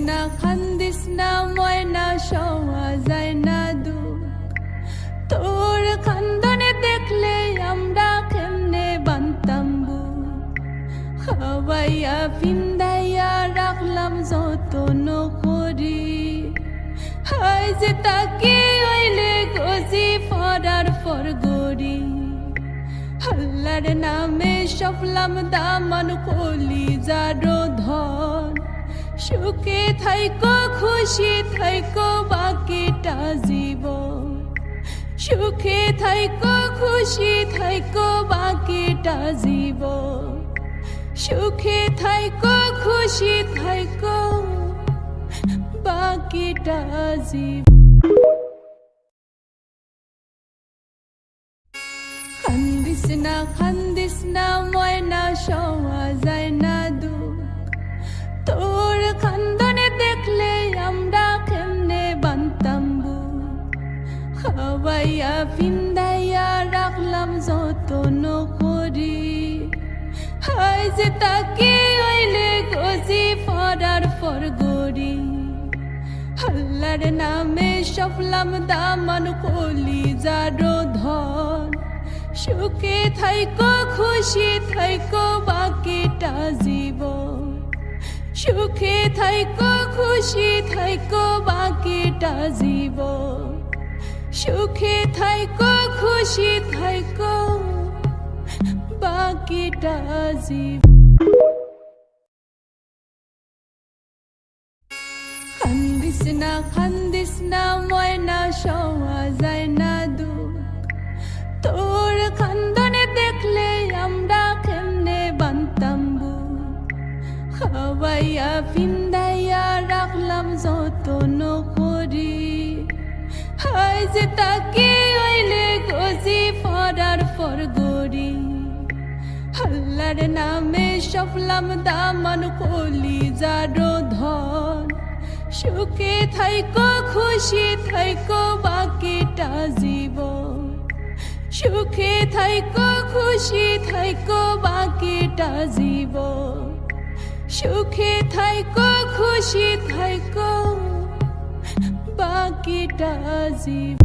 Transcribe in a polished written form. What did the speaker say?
না খান্দিস না ময়না সওয়া যায় না দুঃখ তোর খান্দনে দেখলে আমরা কেমনে বানতাম বুক খাওয়াইয়া ফিন্দাইয়া রাখলাম যতন করি হাই যে তাকে হইলে গজি ফরার ফরগরি আল্লাহর নামে সফলাম দামান কলিজারো ধন সুখে থাইকো খুশি থাইকো বাকিটা জীবন সুখে থাইকো খুশি থাইকো বাকিটা জীবন সুখে থাইকো খুশি থাইকো বাকিটা জীবন খান্দিস না ময়না সওয়া যায় না দুঃখ তোর খান্দনে দেখলে আমরা কেমনে বানতাম বুক খাওয়াইয়া ফিন্দাইয়া রাখলাম যতন করি হাই যে তাকে হইলে গজি ফরার ফরগরি আল্লাহর নামে সফলাম দামান কলিজারো ধন সুখে থাইকো খুশি থাইকো বাকিটা জীবন সুখে থাইকো খুশি থাইকো বাকিটা জীবন সুখে থাইকো খুশি থাইকো বাকিটা জীবন খান্দিস না ময়না সওয়া যায় না দুঃখ তোর খান্দনে দেখলে আমরা কেমনে বানতাম বুক খাওয়াইয়া ফিন্দাইয়া রাখলাম যতন করি হাই যে তাকে হইলে গজি ফরার ফরগরি আল্লাহর নামে সফলাম দামান কলিজারো ধন সুখে থাইকো খুশি থাইকো বাকিটা জীবন সুখে থাইকো খুশি থাইকো বাকিটা জীবন সুখে থাইকো খুশি থাইকো বাকিটা জীবন